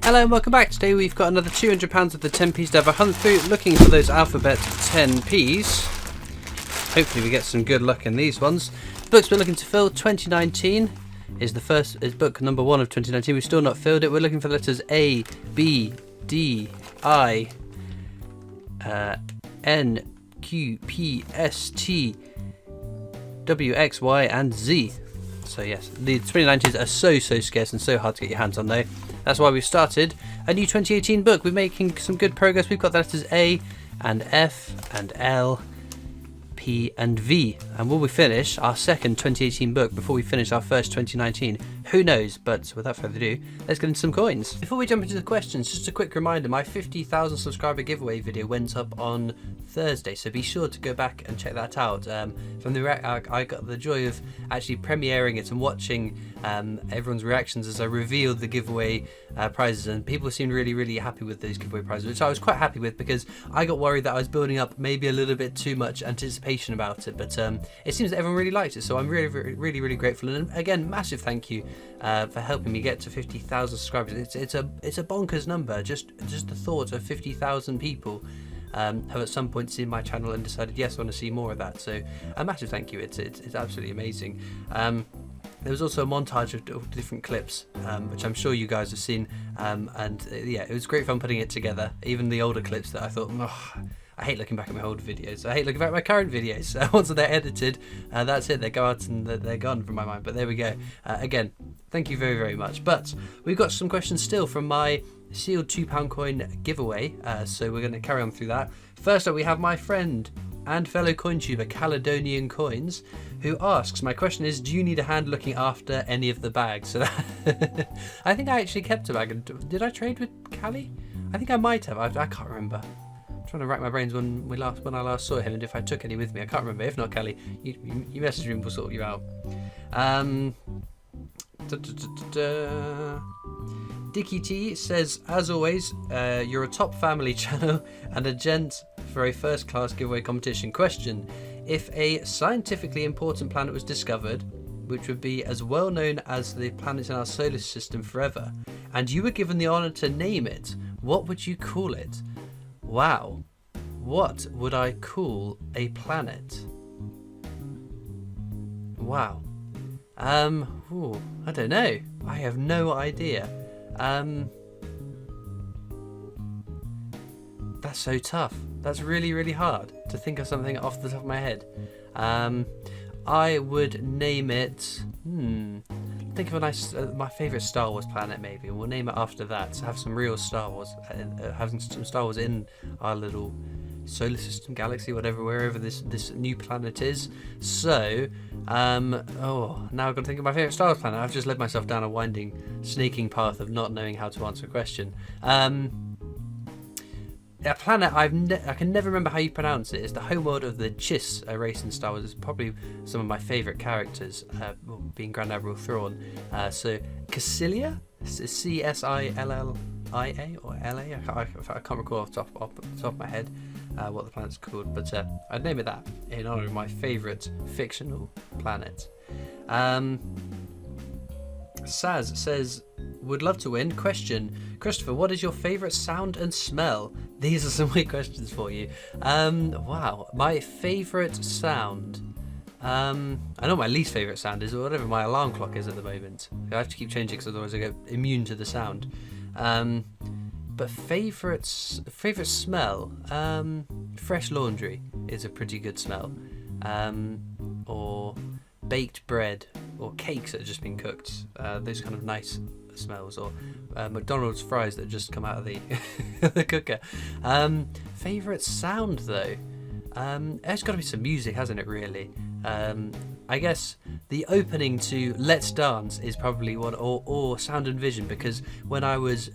Hello and welcome back. Today we've got another £200 of the 10p's to have a hunt through, looking for those alphabet 10p's. Hopefully we get some good luck in these ones. Books we're looking to fill, 2019 is book number 1 of 2019. We've still not filled it. We're looking for the letters A, B, D, I, N, Q, P, S, T, W, X, Y and Z. So yes, the 2019s are so scarce and so hard to get your hands on though. That's why we've started a new 2018 book. We're making some good progress. We've got the letters A and F and L, P and V. And will we finish our second 2018 book before we finish our first 2019? Who knows? But without further ado, let's get into some coins. Before we jump into the questions, just a quick reminder, my 50,000 subscriber giveaway video went up on Thursday, so be sure to go back and check that out. From the I got the joy of actually premiering it and watching everyone's reactions as I revealed the giveaway prizes, and people seemed really happy with those giveaway prizes, which I was quite happy with because I got worried that I was building up maybe a little bit too much anticipation about it, but it seems that everyone really liked it, so I'm really grateful. And again, massive thank you for helping me get to 50,000 subscribers. It's a bonkers number. Just the thought of 50,000 people have at some point seen my channel and decided, yes, I want to see more of that. So a massive thank you. It's absolutely amazing. There was also a montage of different clips, which I'm sure you guys have seen, yeah, it was great fun putting it together. Even the older clips that I thought, I hate looking back at my old videos. I hate looking back at my current videos. Once they're edited, that's it. They go out and they're gone from my mind. But there we go. Again, thank you very much. But we've got some questions still from my sealed £2 coin giveaway. So we're going to carry on through that. First up, we have my friend and fellow coin tuber Caledonian Coins, who asks, my question is, do you need a hand looking after any of the bags? So I think I actually kept a bag. Did I trade with Callie? I think I might have. I can't remember. I'm trying to rack my brains when I last saw him and if I took any with me. I can't remember. If not, Callie, you message me and we'll sort you out. Dickie T says, as always, you're a top family channel and a gent for a first class giveaway competition. Question: if a scientifically important planet was discovered, which would be as well known as the planets in our solar system forever, and you were given the honour to name it, what would you call it? Wow, what would I call a planet? Wow. I don't know. I have no idea. That's so tough. That's really hard to think of something off the top of my head. I would name it. Think of a nice, my favourite Star Wars planet. Maybe we'll name it after that. So have some real Star Wars, having some Star Wars in our little solar system, galaxy, wherever this new planet is. So, now I've got to think of my favourite Star Wars planet. I've just led myself down a winding, snaking path of not knowing how to answer a question. A planet I can never remember how you pronounce it. It's the homeworld of the Chiss race in Star Wars. It's probably some of my favourite characters, being Grand Admiral Thrawn. So Cassilia, Csillia or LA. I can't recall off the top of my head what the planet's called, but I'd name it that in honour of my favourite fictional planet. Saz says, would love to win. Question: Christopher, what is your favourite sound and smell? These are some weird questions for you. Wow, my favourite sound. I know my least favourite sound is whatever my alarm clock is at the moment. I have to keep changing because otherwise I get immune to the sound. But favourite smell, fresh laundry is a pretty good smell. Or baked bread or cakes that have just been cooked. Those kind of nice smells. Or McDonald's fries that have just come out of the the cooker. Favourite sound though, it's got to be some music, hasn't it? Really. I guess the opening to Let's Dance is probably one, or Sound and Vision, because when I was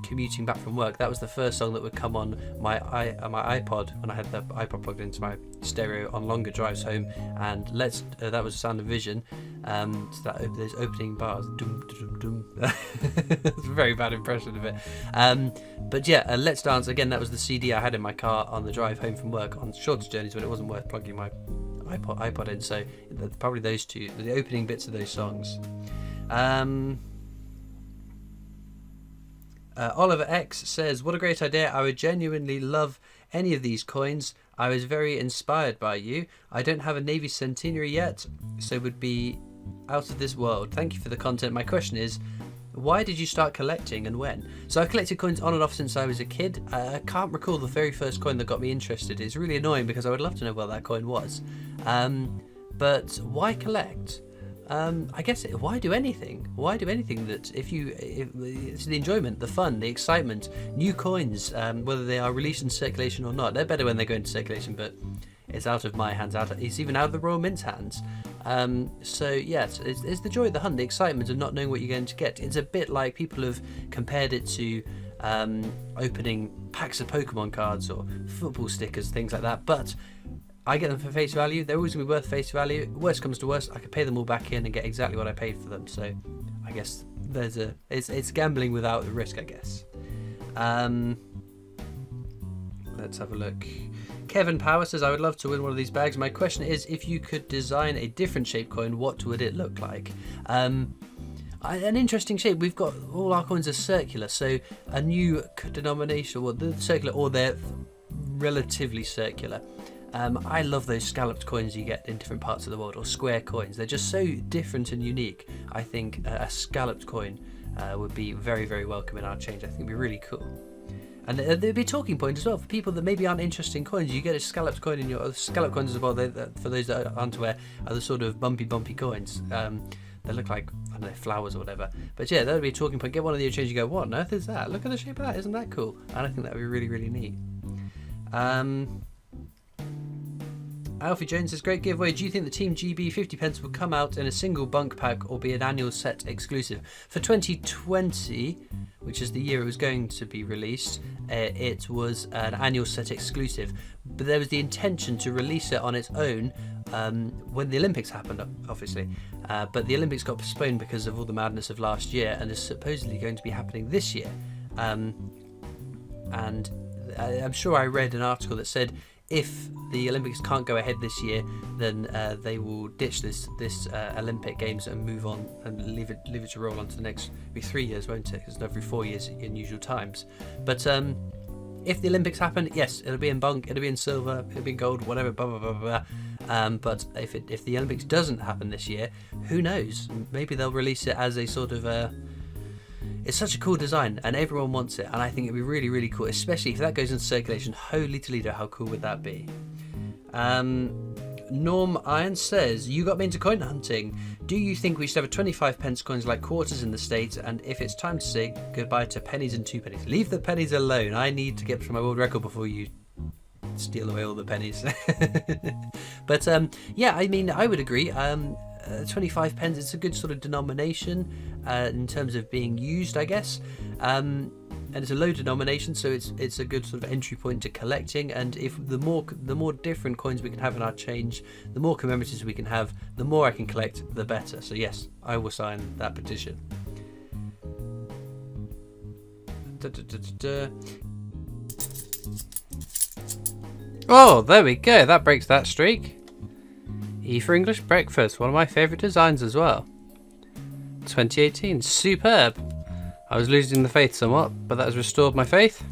commuting back from work, that was the first song that would come on my iPod when I had the iPod plugged into my stereo on longer drives home, and that was Sound and Vision. So those opening bars, dum dum dum. It's a very bad impression of it. But yeah, Let's Dance again. That was the CD I had in my car on the drive home from work on shorter journeys when it wasn't worth plugging my iPod in. So probably those two, the opening bits of those songs. Oliver X says, "What a great idea! I would genuinely love any of these coins. I was very inspired by you. I don't have a Navy centenary yet, so would be out of this world. Thank you for the content. My question is, why did you start collecting and when?" So I've collected coins on and off since I was a kid. I can't recall the very first coin that got me interested. It's really annoying because I would love to know what that coin was. But why collect? I guess why do anything? Why do anything that if it's the enjoyment, the fun, the excitement, new coins, whether they are released in circulation or not. They're better when they go into circulation, but it's out of my hands. It's even out of the Royal Mint's hands. So yes, it's the joy of the hunt, the excitement of not knowing what you're going to get. It's a bit like people have compared it to opening packs of Pokemon cards or football stickers, things like that. But I get them for face value. They're always going to be worth face value. Worst comes to worst, I could pay them all back in and get exactly what I paid for them. So I guess it's gambling without the risk, I guess. Let's have a look. Kevin Power says, "I would love to win one of these bags. My question is, if you could design a different shaped coin, what would it look like?" An interesting shape. We've got all our coins are circular, so a new denomination, well, the circular or they're relatively circular. I love those scalloped coins you get in different parts of the world, or square coins. They're just so different and unique. I think a scalloped coin would be very, very welcome in our change. I think it'd be really cool. And there'd be a talking point as well for people that maybe aren't interested in coins. You get a scalloped coin in your scalloped coins as well. For those that aren't aware, are the sort of bumpy coins. They look like, I don't know, flowers or whatever. But yeah, that would be a talking point. Get one of the change. You go, what on earth is that? Look at the shape of that. Isn't that cool? And I think that would be really, really neat. Alfie Jones says, "Great giveaway. Do you think the Team GB 50 pence will come out in a single bunk pack or be an annual set exclusive?" For 2020, which is the year it was going to be released, it was an annual set exclusive. But there was the intention to release it on its own when the Olympics happened, obviously. But the Olympics got postponed because of all the madness of last year and is supposedly going to be happening this year. And I'm sure I read an article that said if the Olympics can't go ahead this year, then they will ditch this Olympic Games and move on and leave it to roll on to the next, be 3 years, won't it? Because it's every 4 years in usual times. But if the Olympics happen, yes, it'll be in bunk, it'll be in silver, it'll be in gold, whatever, blah blah blah blah. But if the Olympics doesn't happen this year, who knows? Maybe they'll release it as a sort of it's such a cool design and everyone wants it, and I think it'd be really, really cool, especially if that goes into circulation. Holy Toledo, how cool would that be? Norm Iron says, "You got me into coin hunting. Do you think we should have a 25 pence coins like quarters in the States? And if it's time to say goodbye to pennies and 2 pennies?" Leave the pennies alone. I need to get to my world record before you steal away all the pennies. But yeah, I mean, I would agree. 25 pence, it's a good sort of denomination in terms of being used, I guess. And it's a low denomination, so it's a good sort of entry point to collecting. And if the more different coins we can have in our change, the more commemoratives we can have, the more I can collect, the better. So yes, I will sign that petition. Oh, there we go. That breaks that streak. E for English breakfast, one of my favourite designs as well. 2018, superb. I was losing the faith somewhat, but that has restored my faith.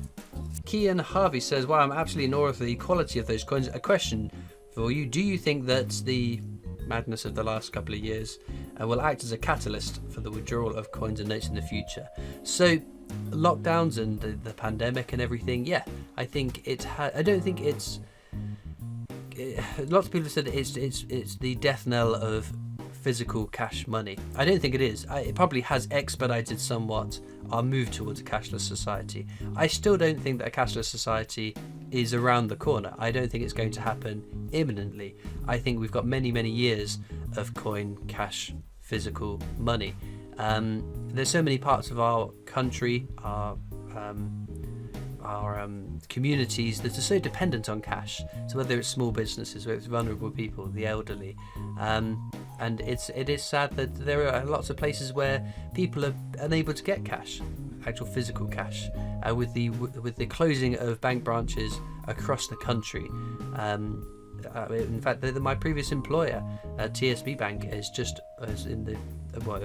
Kian Harvey says, "Wow, I'm absolutely in awe of the quality of those coins. A question for you: do you think that the madness of the last couple of years will act as a catalyst for the withdrawal of coins and notes in the future?" So, lockdowns and the pandemic and everything, yeah, I think I don't think it's. Lots of people have said it's the death knell of physical cash money. I don't think it is. It probably has expedited somewhat our move towards a cashless society. I still don't think that a cashless society is around the corner. I don't think it's going to happen imminently. I think we've got many, many years of coin, cash, physical money. There's so many parts of our country, our communities that are so dependent on cash. So whether it's small businesses, whether it's vulnerable people, the elderly, and it is sad that there are lots of places where people are unable to get cash, actual physical cash, with the closing of bank branches across the country. In fact, my previous employer, TSB Bank, it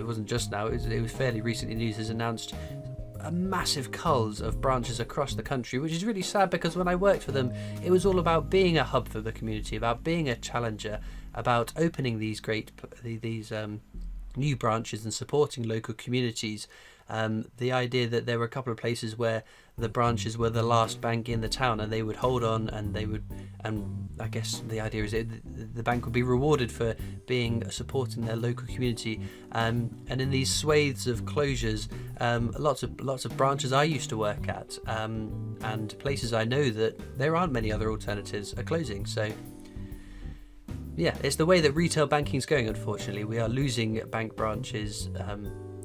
wasn't just now. It was fairly recently news, has announced a massive culls of branches across the country, which is really sad because when I worked for them, it was all about being a hub for the community, about being a challenger, about opening these new branches and supporting local communities. The idea that there were a couple of places where the branches were the last bank in the town and they would hold on, and I guess the idea is that the bank would be rewarded for supporting their local community. And in these swathes of closures, lots of branches I used to work at, and places I know that there aren't many other alternatives are closing. So yeah, it's the way that retail banking is going. Unfortunately, we are losing bank branches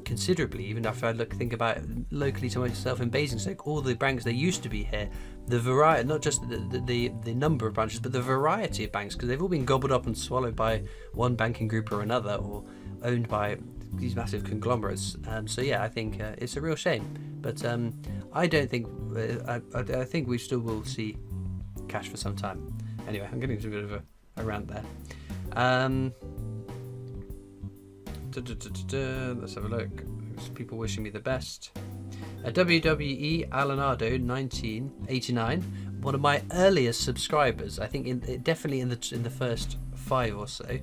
considerably. Even if I think about locally to myself in Basingstoke, all the banks that used to be here, the variety, not just the number of branches, but the variety of banks, because they've all been gobbled up and swallowed by one banking group or another, or owned by these massive conglomerates. So yeah, I think it's a real shame. But I don't think I think we still will see cash for some time. Anyway, I'm getting into a bit of a rant there. Let's have a look. There's people wishing me the best. WWE Alanado 1989, one of my earliest subscribers. I think definitely in the first 5 or so,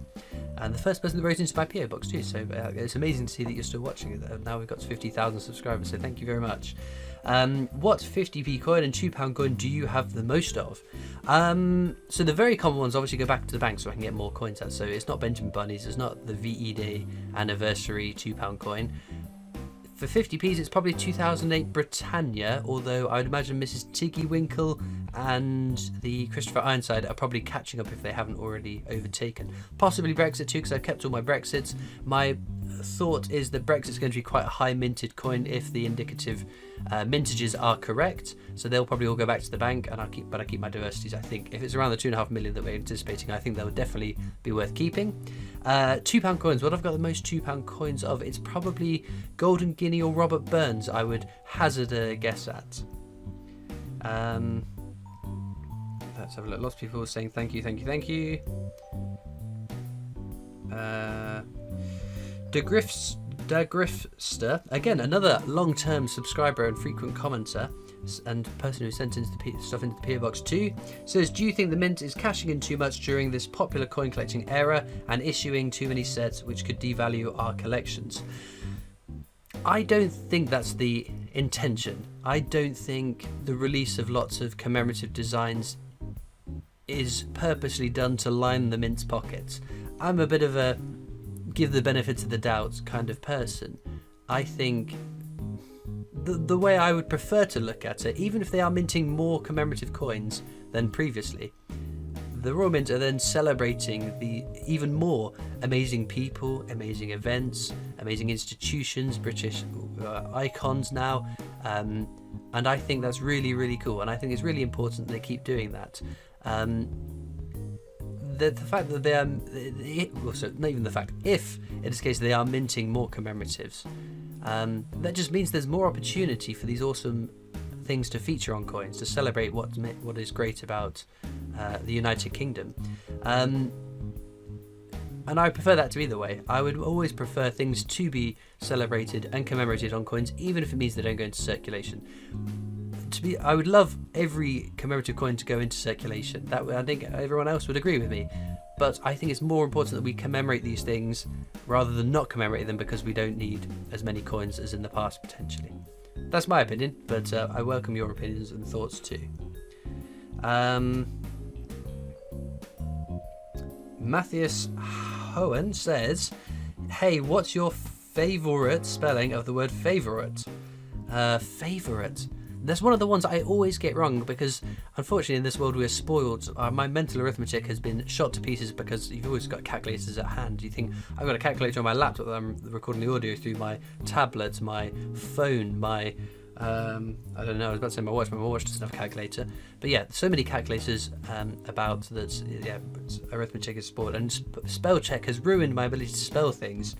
and the first person that wrote into my PO box too. So it's amazing to see that you're still watching it. Now we've got 50,000 subscribers. So thank you very much. What 50p coin and £2 coin do you have the most of? So the very common ones obviously go back to the bank so I can get more coins out. So it's not Benjamin Bunnies, it's not the VE Day anniversary £2 coin. For 50p's, it's probably 2008 Britannia, although I would imagine Mrs. Tiggy Winkle and the Christopher Ironside are probably catching up if they haven't already overtaken. Possibly Brexit too, because I've kept all my Brexits. My thought is that Brexit's going to be quite a high minted coin if the indicative mintages are correct, so they'll probably all go back to the bank, and I keep my diversities. I think if it's around the 2.5 million that we're anticipating, I think that would definitely be worth keeping. £2 coins, what I've got the most £2 coins of, it's probably Golden Guinea or Robert Burns, I would hazard a guess at. Let's have a look. Lots of people are saying thank you. Degrifster, again, another long-term subscriber and frequent commenter, and person who sent stuff into the PO box too, says, do you think the mint is cashing in too much during this popular coin collecting era and issuing too many sets which could devalue our collections? I don't think that's the intention. I don't think the release of lots of commemorative designs is purposely done to line the mint's pockets. I'm a bit of a give the benefit of the doubt kind of person. I think the way I would prefer to look at it, even if they are minting more commemorative coins than previously, the Royal Mint are then celebrating the even more amazing people, amazing events, amazing institutions, British icons now, and I think that's really, really cool, and I think it's really important that they keep doing that. The fact that they are, also not even the fact, if it is the case they are minting more commemoratives, that just means there's more opportunity for these awesome things to feature on coins, to celebrate what is great about the United Kingdom. And I prefer that to be the way. I would always prefer things to be celebrated and commemorated on coins, even if it means they don't go into circulation. I would love every commemorative coin to go into circulation. That I think everyone else would agree with me. But I think it's more important that we commemorate these things rather than not commemorate them, because we don't need as many coins as in the past potentially. That's my opinion, but I welcome your opinions and thoughts too. Matthias Hohen says, hey, what's your favourite spelling of the word favourite? Favourite. That's one of the ones I always get wrong, because unfortunately in this world we're spoiled. My mental arithmetic has been shot to pieces because you've always got calculators at hand. You think, I've got a calculator on my laptop that I'm recording the audio through, my tablet, my phone, my I don't know, I was about to say my watch, but my watch doesn't have a calculator. But yeah, so many calculators about that. Yeah, arithmetic is spoiled, and spell check has ruined my ability to spell things.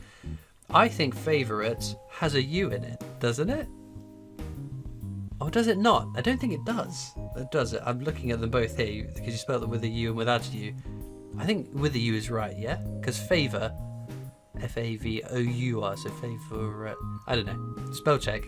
I think favourite has a U in it, doesn't it? Or does it not? I don't think it does. It does it. I'm looking at them both here because you spelled them with a U and without a U. I think with a U is right, yeah? Because favour, F-A-V-O-U-R, so favour, I don't know, spell check.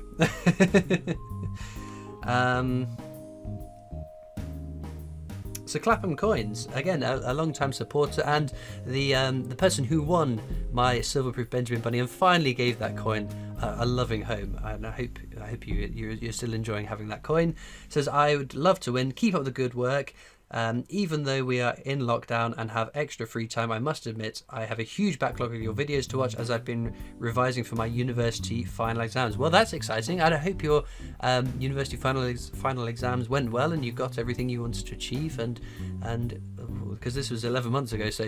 So Clapham Coins, again, a long-time supporter, and the person who won my Silverproof Benjamin Bunny and finally gave that coin a loving home. And I hope you're still enjoying having that coin. Says, I would love to win. Keep up the good work. Even though we are in lockdown and have extra free time, I must admit I have a huge backlog of your videos to watch as I've been revising for my university final exams. Well, that's exciting, and I hope your university final exams went well and you got everything you wanted to achieve, and because this was 11 months ago, so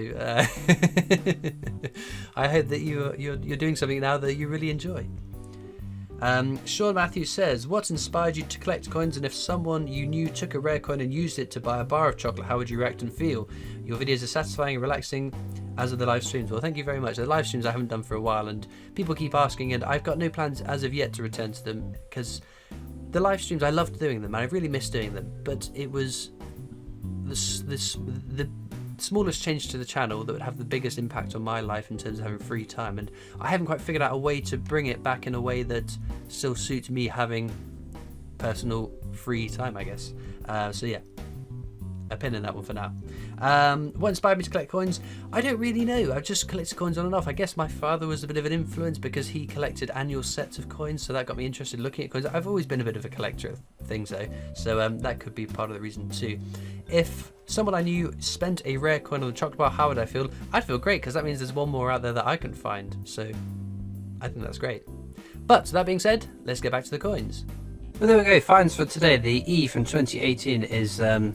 I hope that you're doing something now that you really enjoy. Sean Matthews says, what inspired you to collect coins, and if someone you knew took a rare coin and used it to buy a bar of chocolate, how would you react and feel? Your videos are satisfying and relaxing, as are the live streams. Well, thank you very much. The live streams I haven't done for a while, and people keep asking, and I've got no plans as of yet to return to them, because the live streams, I loved doing them and I really missed doing them, but it was the smallest change to the channel that would have the biggest impact on my life in terms of having free time, and I haven't quite figured out a way to bring it back in a way that still suits me having personal free time, I guess. So yeah, a pin in that one for now. What inspired me to collect coins? I don't really know. I've just collected coins on and off. I guess my father was a bit of an influence because he collected annual sets of coins, so that got me interested in looking at coins. I've always been a bit of a collector of things though, so that could be part of the reason too. If someone I knew spent a rare coin on the chocolate bar, how would I feel? I'd feel great, because that means there's one more out there that I can find, so I think that's great. But that being said, let's get back to the coins. Well, there we go, finds for today. The E from 2018 is a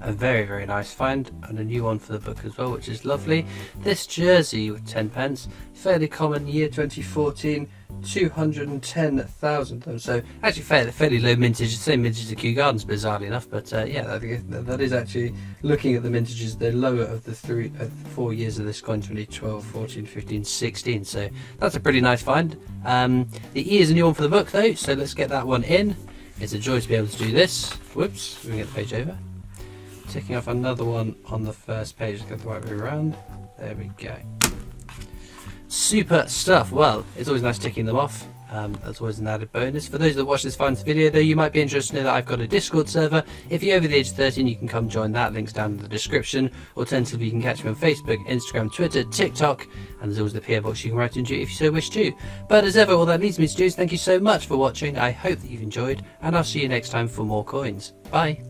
very, very nice find, and a new one for the book as well, which is lovely. This jersey with 10 pence, fairly common, year 2014, 210,000, so actually fairly low mintage, the same mintage as Kew Gardens, bizarrely enough, but yeah, that is actually, looking at the mintages, the lower of the 4 years of this coin, 2012, 14, 15, 16, so that's a pretty nice find. The E is a new one for the book though, so let's get that one in. It's a joy to be able to do this. Whoops, we can get the page over. Ticking off another one on the first page, let's go the right way around. There we go. Super stuff. Well, it's always nice ticking them off. That's always an added bonus. For those that watch this finds video though, you might be interested to know that I've got a Discord server. If you're over the age of 13, you can come join that. Links down in the description. Alternatively, you can catch me on Facebook, Instagram, Twitter, TikTok, and there's always the PO box you can write into if you so wish to. But as ever, all that leads me to do is thank you so much for watching. I hope that you've enjoyed, and I'll see you next time for more coins. Bye.